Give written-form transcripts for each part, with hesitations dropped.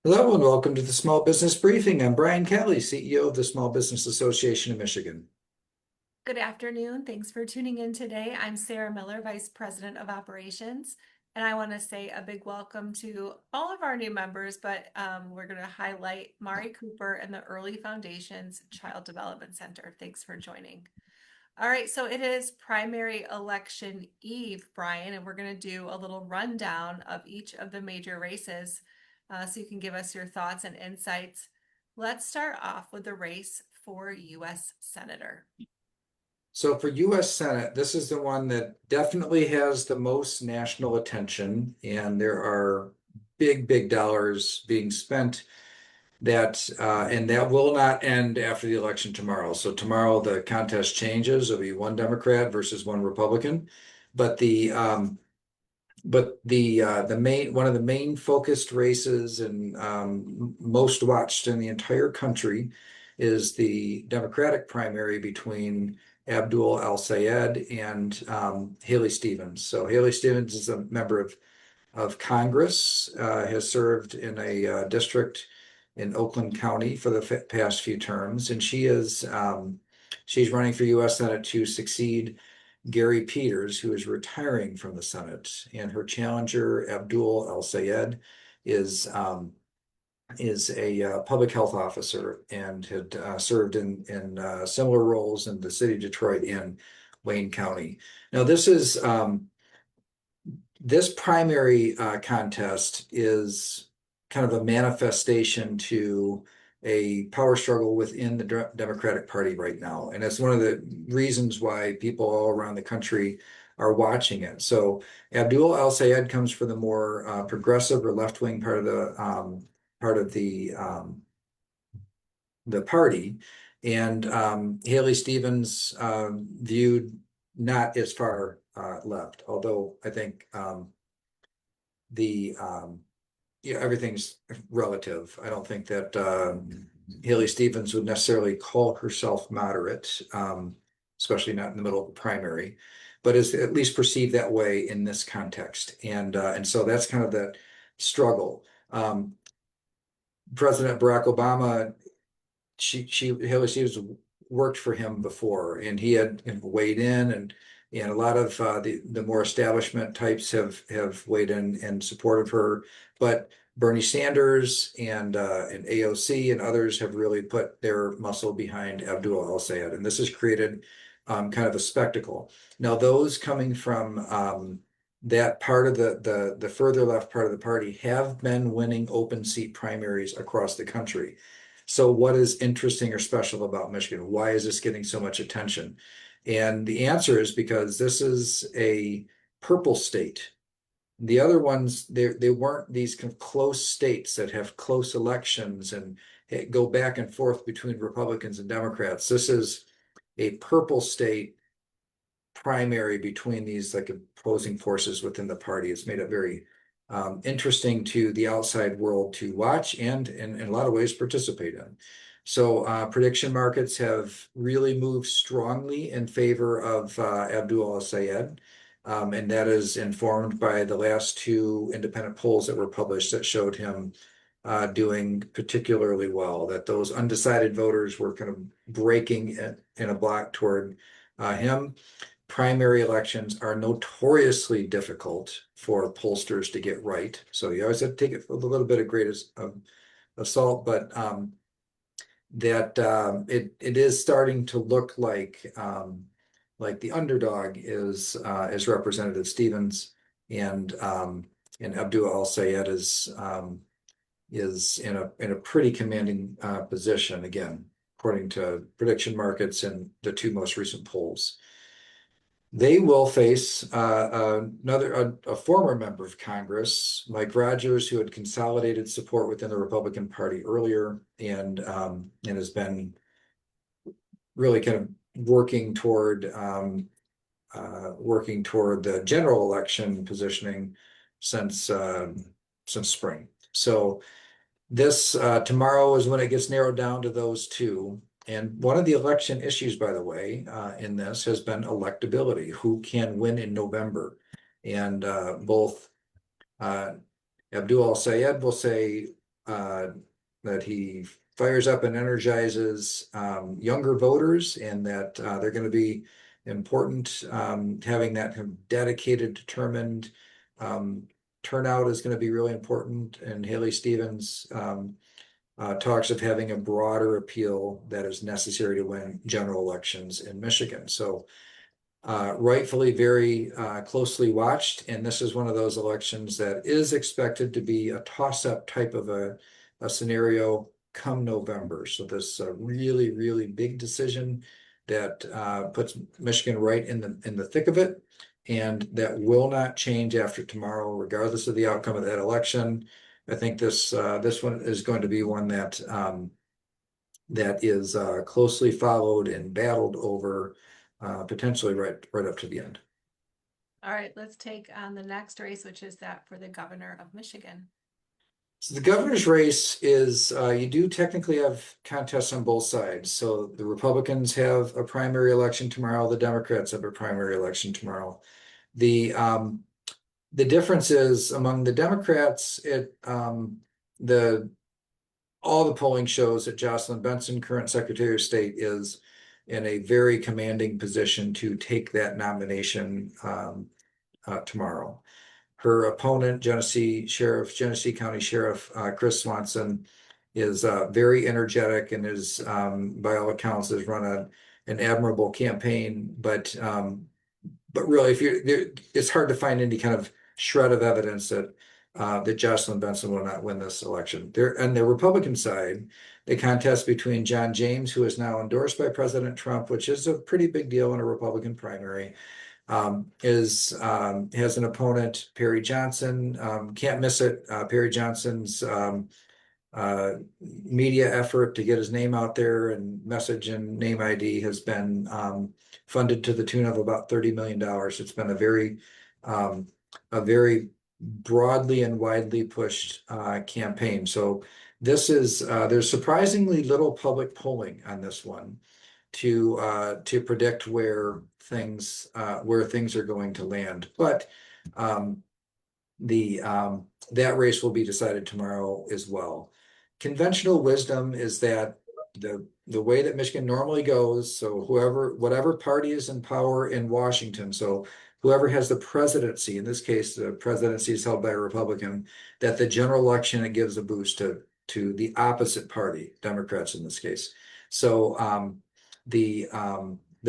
Hello and welcome to the Small Business Briefing. I'm Brian Calley, CEO of the Small Business Association of Michigan. Good afternoon. Thanks for tuning in today. I'm Sarah Miller, Vice President of Operations, and I want to say a big welcome to all of our new members, but we're going to highlight Mari Cooper and the Early Foundations Child Development Center. Thanks for joining. All right, so it is primary election eve, Brian, and we're going to do a little rundown of each of the major races so you can give us your thoughts and insights. Let's start off with the race for U.S. Senator. So for U.S. Senate, this is the one that definitely has the most national attention, and there are big dollars being spent and that will not end after the election tomorrow. So tomorrow the contest changes. It'll be one Democrat versus one Republican, but the main one of the main focused races and most watched in the entire country is the Democratic primary between Abdul al-Sayed and Haley Stevens. So Haley Stevens is a member of Congress, has served in a district in Oakland County for the past few terms, and she's running for U.S. Senate to succeed Gary Peters, who is retiring from the Senate, and her challenger, Abdul al-Sayed, is a public health officer and had served in similar roles in the city of Detroit and Wayne County. Now, this primary contest is kind of a manifestation to a power struggle within the Democratic Party right now. And it's one of the reasons why people all around the country are watching it. So Abdul al-Sayed comes from the more progressive or left-wing part of the party, and Haley Stevens viewed not as far left, although I think the everything's relative. I don't think that Haley Stevens would necessarily call herself moderate, especially not in the middle of the primary, but is at least perceived that way in this context. And so that's kind of the struggle. President Barack Obama, Haley Stevens worked for him before, and he had weighed in, and a lot of the more establishment types have weighed in and supported her, but Bernie Sanders and AOC and others have really put their muscle behind Abdul al-Sayed, and this has created kind of a spectacle. Now, those coming from that part of the further left part of the party have been winning open seat primaries across the country. So what is interesting or special about Michigan? Why is this getting so much attention? And the answer is because this is a purple state. The other ones, they weren't these kind of close states that have close elections and go back and forth between Republicans and Democrats. This is a purple state primary between these like opposing forces within the party. It's made it very interesting to the outside world to watch and in a lot of ways participate in. So prediction markets have really moved strongly in favor of Abdul al-Sayed. And that is informed by the last two independent polls that were published that showed him doing particularly well, that those undecided voters were kind of breaking in a block toward him. Primary elections are notoriously difficult for pollsters to get right. So you always have to take it with a little bit of of salt, but it is starting to look like the underdog is Representative Stevens, and Abdul al-Sayed is in a pretty commanding position again, according to prediction markets and the two most recent polls. They will face a former member of Congress, Mike Rogers, who had consolidated support within the Republican Party earlier and has been really kind of working toward the general election positioning since spring. So this tomorrow is when it gets narrowed down to those two. And one of the election issues, by the way, in this has been electability, who can win in November. And both Abdul al-Sayed will say uh, that he fires up and energizes younger voters, and that they're going to be important. Having that kind of dedicated, determined turnout is going to be really important. And Haley Stevens talks of having a broader appeal that is necessary to win general elections in Michigan. So rightfully very closely watched. And this is one of those elections that is expected to be a toss-up type of a scenario come November. So this really, really big decision that puts Michigan right in the thick of it, and that will not change after tomorrow, regardless of the outcome of that election. I think this one is going to be one that that is closely followed and battled over, potentially right up to the end. All right, let's take on the next race, which is that for the governor of Michigan. So the governor's race is, you do technically have contests on both sides. So the Republicans have a primary election tomorrow. The Democrats have a primary election tomorrow. The difference is among the Democrats, the all the polling shows that Jocelyn Benson, current Secretary of State, is in a very commanding position to take that nomination tomorrow. Her opponent, Genesee County Sheriff Chris Swanson, is very energetic and is, by all accounts, has run an admirable campaign. But really, it's hard to find any kind of shred of evidence that that Jocelyn Benson will not win this election. There, on the Republican side, the contest between John James, who is now endorsed by President Trump, which is a pretty big deal in a Republican primary, has an opponent, Perry Johnson. Can't miss it. Perry Johnson's media effort to get his name out there and message and name ID has been funded to the tune of about $30 million. It's been a very broadly and widely pushed campaign. So this is there's surprisingly little public polling on this one to predict where things are going to land. But the that race will be decided tomorrow as well. Conventional wisdom is that the way that Michigan normally goes, so whatever party is in power in Washington, so whoever has the presidency, in this case, the presidency is held by a Republican, that the general election, it gives a boost to the opposite party, Democrats in this case. So the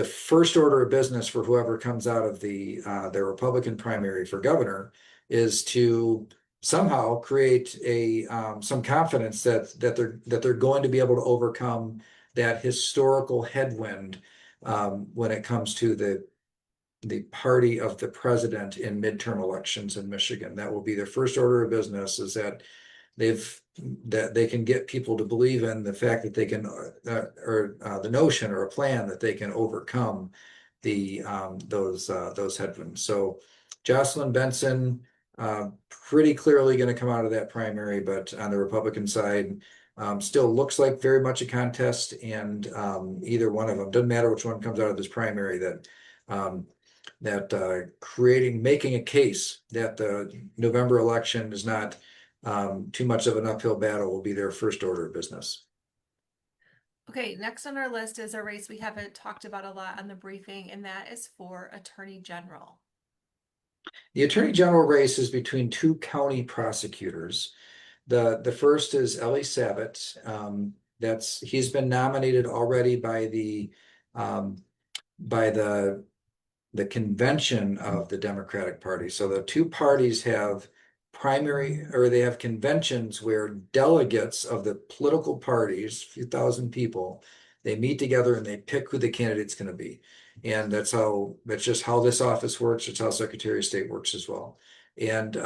first order of business for whoever comes out of the Republican primary for governor is to somehow create some confidence that they're going to be able to overcome that historical headwind when it comes to the party of the president in midterm elections in Michigan. That will be their first order of business, is that they can get people to believe in the fact that they can, or the notion or a plan that they can overcome those headwinds. So Jocelyn Benson, pretty clearly going to come out of that primary, but on the Republican side, still looks like very much a contest, and either one of them, doesn't matter which one comes out of this primary, making a case that the November election is not too much of an uphill battle will be their first order of business. Okay, next on our list is a race we haven't talked about a lot on the briefing, and that is for Attorney General. The Attorney General race is between two county prosecutors. The first is Ellie Savitt. He's been nominated already by the convention of the Democratic Party. So the two parties have they have conventions where delegates of the political parties, a few thousand people, they meet together and they pick who the candidate's going to be. And that's just how this office works. It's how Secretary of State works as well. And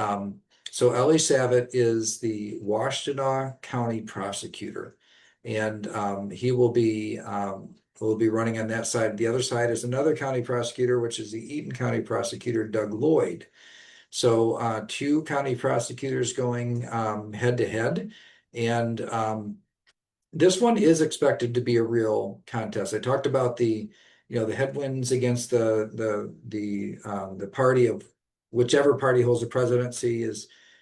so Ellie Savitt is the Washtenaw County prosecutor, and he will be running on that side. The other side is another county prosecutor, which is the Eaton County prosecutor, Doug Lloyd. So two county prosecutors going head to head, and this one is expected to be a real contest. I talked about the headwinds against the party of whichever party holds the presidency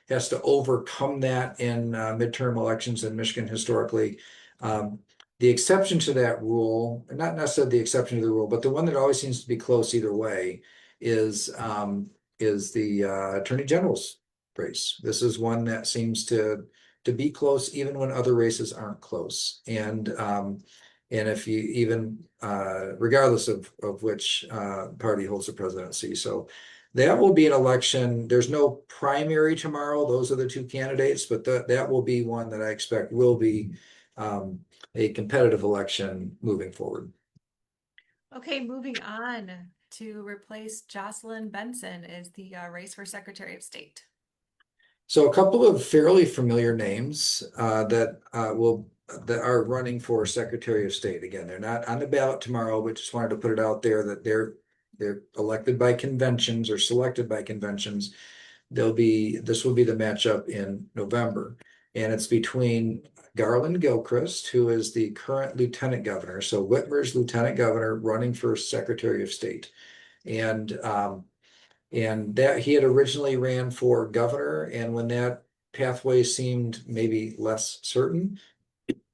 has to overcome that in midterm elections in Michigan historically. The exception to that rule, not necessarily the exception to the rule, but the one that always seems to be close either way is the Attorney General's race. This is one that seems to be close even when other races aren't close. And if you even regardless of which party holds the presidency. So that will be an election. There's no primary tomorrow. Those are the two candidates, but that will be one that I expect will be a competitive election moving forward. Okay, moving on to replace Jocelyn Benson is the race for Secretary of State. So a couple of fairly familiar names that are running for Secretary of State. Again, they're not on the ballot tomorrow, but just wanted to put it out there that they're elected by conventions or selected by conventions. This will be the matchup in November, and it's between Garland Gilchrist, who is the current lieutenant governor, so Whitmer's lieutenant governor running for Secretary of State, and that he had originally ran for governor, and when that pathway seemed maybe less certain,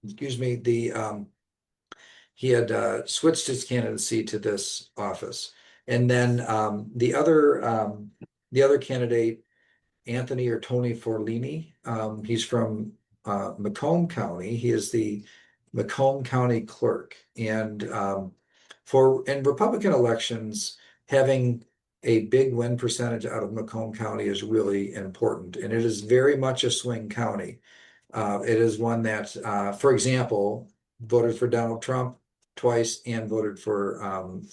excuse me, he had switched his candidacy to this office, and then the other candidate, Anthony or Tony Forlini, he's from Macomb County. He is the Macomb County clerk, and in Republican elections, having a big win percentage out of Macomb County is really important, and it is very much a swing county. It is one that, for example, voted for Donald Trump twice and voted for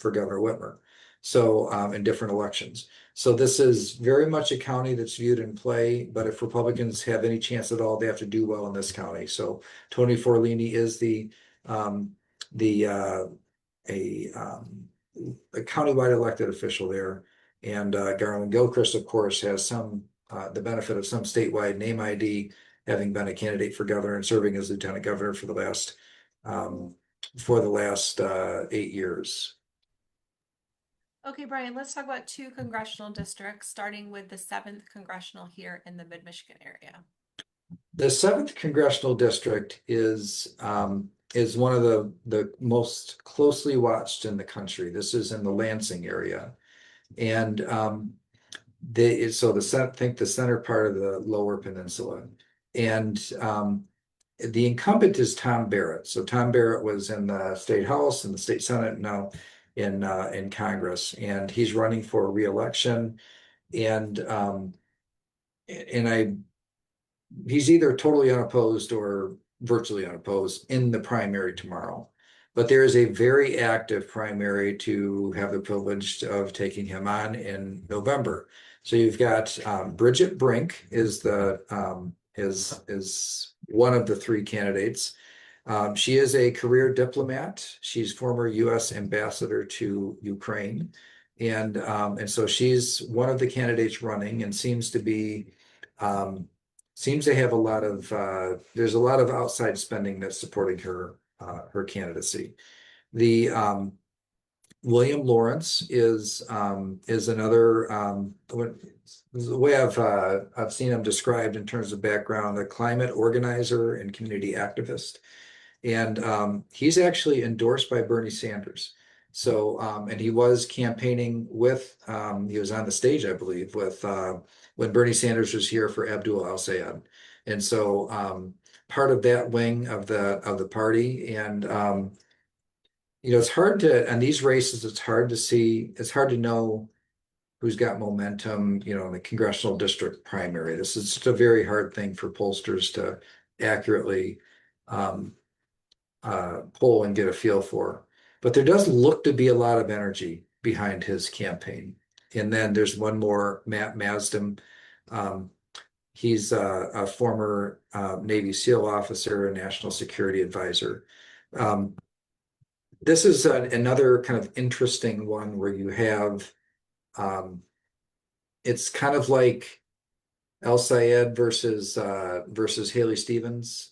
Governor Whitmer. So in different elections. So this is very much a county that's viewed in play, but if Republicans have any chance at all, they have to do well in this county. So Tony Forlini is um, the a countywide elected official there, and Garland Gilchrist, of course, has the benefit of some statewide name ID, having been a candidate for governor and serving as lieutenant governor for the last 8 years. Okay, Brian, let's talk about two congressional districts, starting with the 7th congressional here in the Mid-Michigan area. The 7th congressional district is one of the most closely watched in the country. This is in the Lansing area, and think the center part of the Lower Peninsula, and the incumbent is Tom Barrett. So Tom Barrett was in the state house and the state senate, now in Congress, and he's running for re-election, and he's either totally unopposed or virtually unopposed in the primary tomorrow. But there is a very active primary to have the privilege of taking him on in November. So you've got Bridget Brink is one of the three candidates. She is a career diplomat. She's former U.S. ambassador to Ukraine, and so she's one of the candidates running, and seems to have a lot of there's a lot of outside spending that's supporting her candidacy. The William Lawrence is another the way I've seen him described in terms of background, a climate organizer and community activist, and he's actually endorsed by Bernie Sanders. So and he was campaigning with he was on the stage, I believe, with when Bernie Sanders was here for Abdul al-Sayed, and so part of that wing of the party, and it's hard to, on these races, it's hard to know who's got momentum, in the congressional district primary. This is just a very hard thing for pollsters to accurately poll and get a feel for. But there does look to be a lot of energy behind his campaign. And then there's one more, Matt Masdam. He's a former Navy SEAL officer, a national security advisor. This is another kind of interesting one where you have, it's kind of like El Sayed versus Haley Stevens.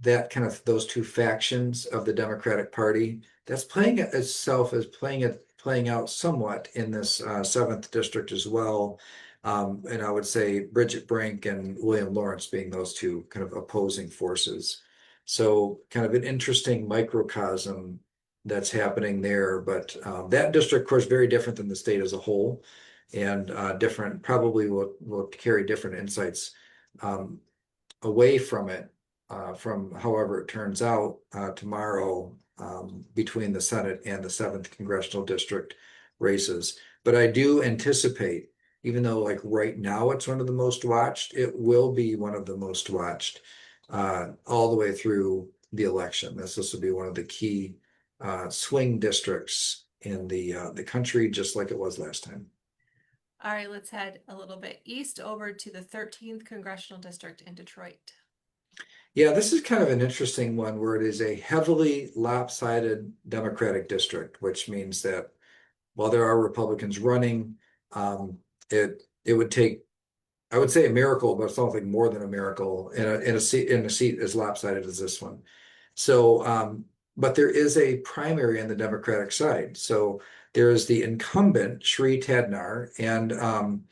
That kind of those two factions of the Democratic Party, that's playing itself as playing it playing out somewhat in this seventh district as well. And I would say Bridget Brink and William Lawrence being those two kind of opposing forces. So kind of an interesting microcosm that's happening there. But that district, of course, very different than the state as a whole, and different, probably will carry different insights um, away from it, from however it turns out tomorrow, between the Senate and the seventh congressional district races. But I do anticipate, even though like right now it's one of the most watched, it will be one of the most watched all the way through the election. This will be one of the key swing districts in the country, just like it was last time. All right, let's head a little bit east over to the 13th Congressional District in Detroit. Yeah, this is kind of an interesting one where it is a heavily lopsided Democratic district, which means that while there are Republicans running, it would take, I would say, a miracle, but something more than a miracle in a seat as lopsided as this one. So, but there is a primary on the Democratic side. So there is the incumbent Shri Tadnar, and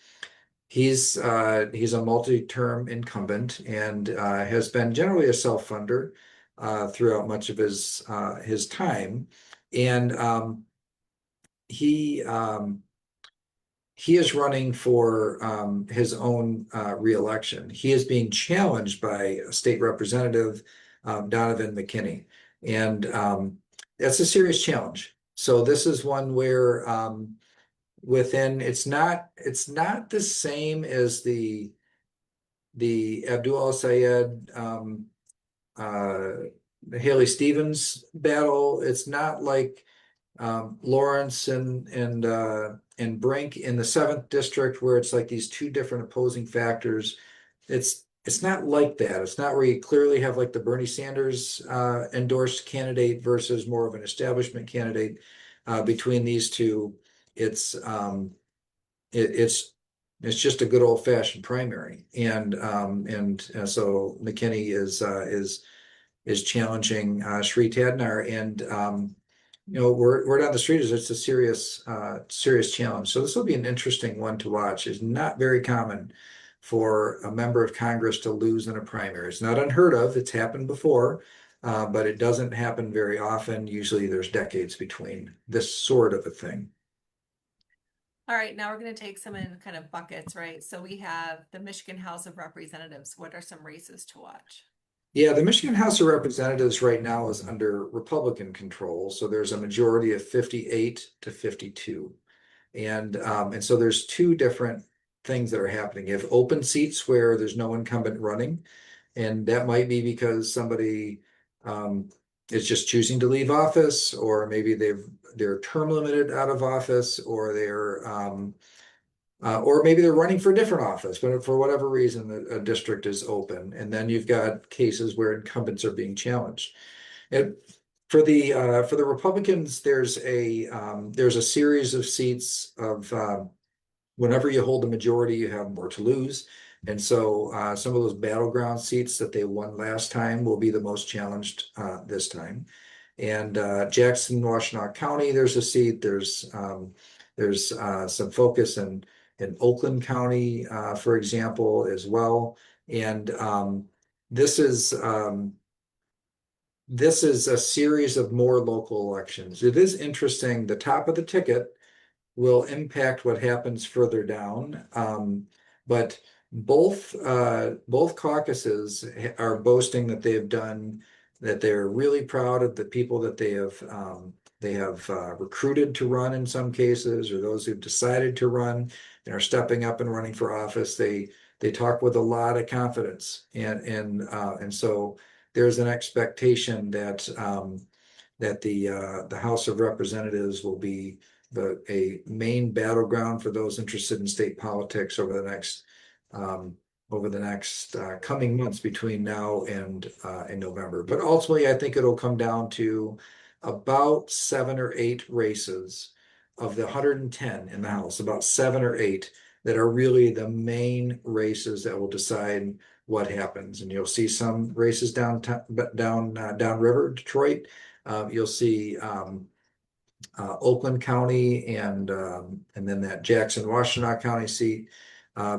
he's a multi-term incumbent and has been generally a self-funder throughout much of his time, and he um, he is running for his own reelection. He is being challenged by a state representative, Donovan McKinney, and that's a serious challenge. So this is one where within it's not the same as the Abdul Sayed uh, Haley Stevens battle. It's not like Lawrence and Brink in the seventh district where it's like these two different opposing factors. It's not like that. It's not where you clearly have like the Bernie Sanders endorsed candidate versus more of an establishment candidate. Between these two, it's it, it's it's just a good old fashioned primary, and so McKinney is challenging Sri Tadnar, and word on the street is it's a serious challenge. So this will be an interesting one to watch. It's not very common for a member of Congress to lose in a primary. It's not unheard of. It's happened before, but it doesn't happen very often. Usually there's decades between this sort of a thing. All right, now we're going to take some in kind of buckets, right? So we have the Michigan House of Representatives. What are some races to watch? Yeah, the Michigan House of Representatives right now is under Republican control, so there's a majority of 58 to 52. And so there's two different things that are happening. You have open seats where there's no incumbent running, and that might be because somebody is just choosing to leave office, or maybe they're term limited out of office, or maybe they're running for a different office, but for whatever reason, a district is open. And then you've got cases where incumbents are being challenged. And for the Republicans, there's a series of seats of whenever you hold the majority, you have more to lose. And so some of those battleground seats that they won last time will be the most challenged this time. And Jackson, Washtenaw County, there's a seat. There's some focus in Oakland County, for example, as well. And this is this is a series of more local elections. It is interesting. The top of the ticket will impact what happens further down. But both caucuses are boasting that that they're really proud of the people that they have recruited to run in some cases, or those who've decided to run and are stepping up and running for office. They talk with a lot of confidence, and so there's an expectation that the House of Representatives will be a main battleground for those interested in state politics over the next coming months between now and in November. But ultimately, I think it'll come down to about 7 or 8 races of the 110 in the House, about 7 or 8 that are really the main races that will decide what happens. And you'll see some races downriver Detroit. You'll see Oakland County and then that Jackson, Washtenaw County seat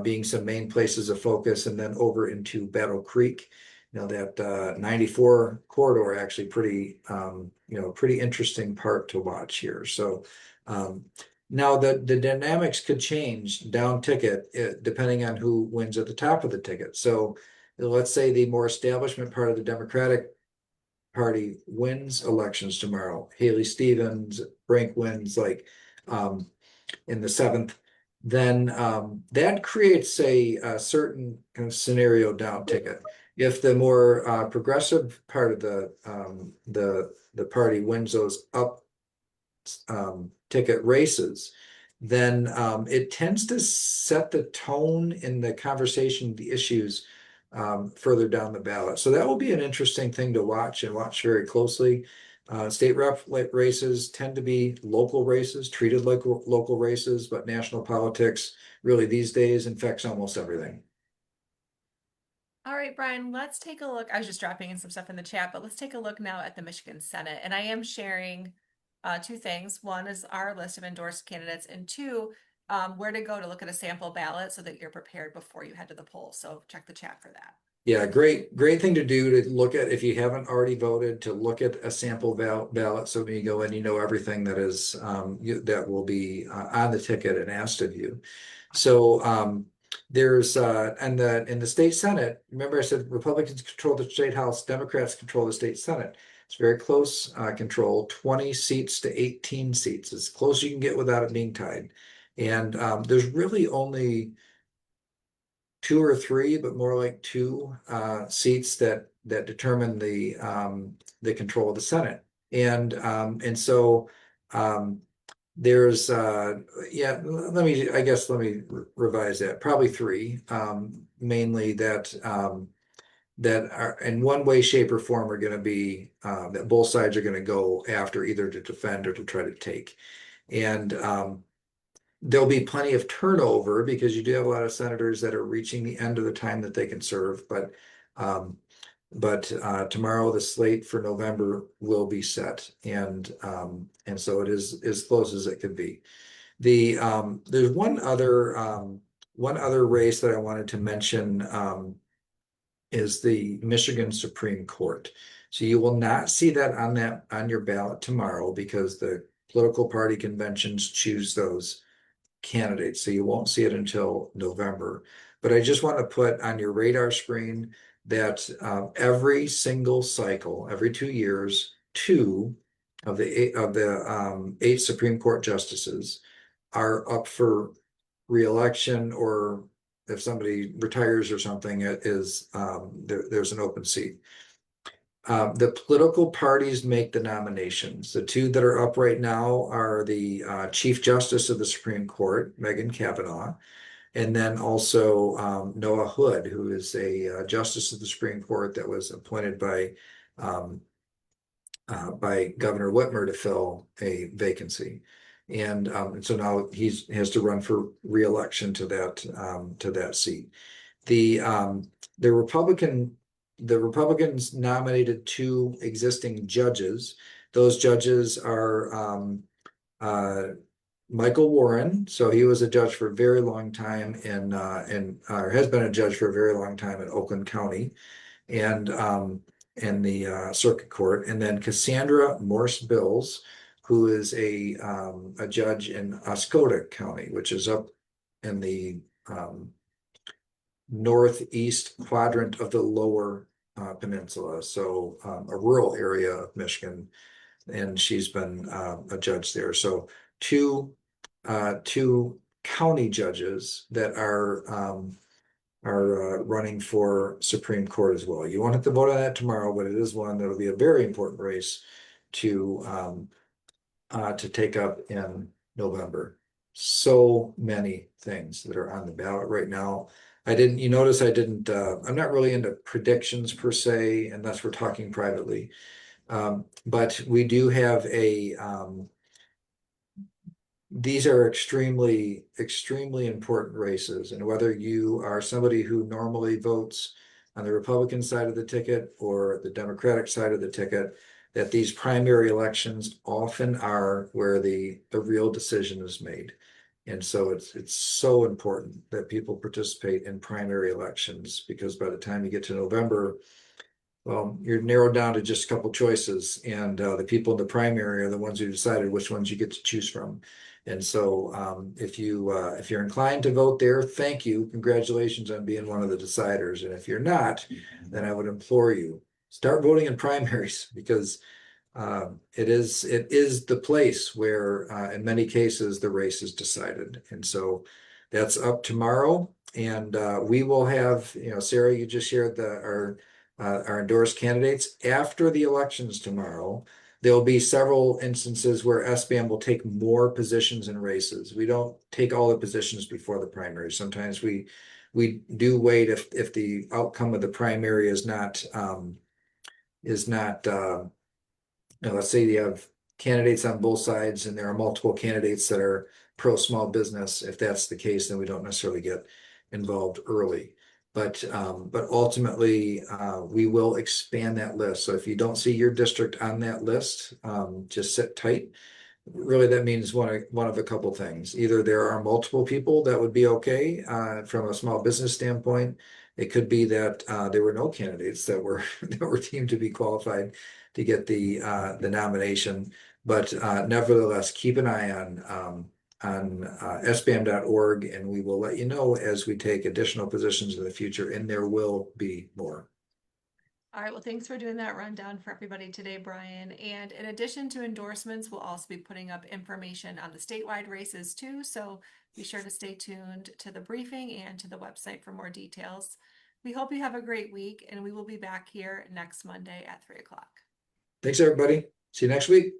being some main places of focus, and then over into Battle Creek. That 94 corridor actually pretty pretty interesting part to watch here. So now the dynamics could change down ticket depending on who wins at the top of the ticket. So let's say the more establishment part of the Democratic Party wins elections tomorrow. Haley Stevens, Brink wins um, in the seventh, then that creates a certain kind of scenario down ticket. If the more progressive part of the party wins those up ticket races, then it tends to set the tone in the conversation, the issues further down the ballot. So that will be an interesting thing to watch and watch very closely. State rep races tend to be local races, treated like local races, but national politics really these days infects almost everything. All right, Brian, let's take a look. I was just dropping in some stuff in the chat, but let's take a look now at the Michigan Senate. And I am sharing two things. One is our list of endorsed candidates, and two, where to go to look at a sample ballot so that you're prepared before you head to the polls. So check the chat for that. Yeah, great thing to do to look at if you haven't already voted, to look at a sample ballot. So when you go in, you know everything that is that will be on the ticket and asked of you. So there's and in the state Senate, remember I said Republicans control the state House, Democrats control the state Senate. It's very close control, 20 seats to 18 seats, as close as you can get without it being tied. And there's really only two or three, but more like two seats that determine the control of the Senate. And so there's yeah, let me revise that. Probably three, mainly that are in one way, shape, or form are going to be that both sides are going to go after, either to defend or to try to take. And there'll be plenty of turnover because you do have a lot of senators that are reaching the end of the time that they can serve. But tomorrow the slate for November will be set, and so it is as close as it could be. There's one other race that I wanted to mention is the Michigan Supreme Court. So you will not see that on your ballot tomorrow because the political party conventions choose those candidates. So you won't see it until November. But I just want to put on your radar screen that every single cycle, every 2 years, two of the eight Supreme Court justices are up for reelection, or if somebody retires or something, there's an open seat. The political parties make the nominations. The two that are up right now are the Chief Justice of the Supreme Court, Megan Kavanaugh, and then also Noah Hood, who is a Justice of the Supreme Court that was appointed um, by Governor Whitmer to fill a vacancy. And so now he has to run for reelection to that seat. The the Republicans nominated two existing judges. Those judges are Michael Warren. So he was a judge for a very long time has been a judge for a very long time in Oakland County and the circuit court. And then Cassandra Morse Bills, who is a judge in Oscoda County, which is up in the northeast quadrant of the lower peninsula, so a rural area of Michigan, and she's been a judge there. So two county judges that are running for Supreme Court as well. You won't have to vote on that tomorrow, but it is one that'll be a very important race to take up in November. So many things that are on the ballot right now. You notice I'm not really into predictions per se, unless we're talking privately. But we do have these are extremely important races. And whether you are somebody who normally votes on the Republican side of the ticket or the Democratic side of the ticket, that these primary elections often are where the real decision is made. And so it's so important that people participate in primary elections, because by the time you get to November, well, you're narrowed down to just a couple choices, and the people in the primary are the ones who decided which ones you get to choose from. And so, if you're inclined to vote there, thank you, congratulations on being one of the deciders. And if you're not, then I would implore you, start voting in primaries, because it is the place where, in many cases, the race is decided. And so that's up tomorrow. And we will have, Sarah, you just shared our endorsed candidates after the elections tomorrow. There'll be several instances where SBAM will take more positions in races. We don't take all the positions before the primary. Sometimes we do wait if the outcome of the primary is not let's say you have candidates on both sides and there are multiple candidates that are pro small business. If that's the case, then we don't necessarily get involved early. But ultimately, we will expand that list. So if you don't see your district on that list, just sit tight. Really, that means one of a couple things. Either there are multiple people that would be okay from a small business standpoint. It could be that there were no candidates that were that were deemed to be qualified to get the nomination. But nevertheless, keep an eye on sbam.org, and we will let you know as we take additional positions in the future, and there will be more. All right, well, thanks for doing that rundown for everybody today, Brian. And in addition to endorsements, we'll also be putting up information on the statewide races too. So be sure to stay tuned to the briefing and to the website for more details. We hope you have a great week, and we will be back here next Monday at 3 o'clock. Thanks, everybody. See you next week.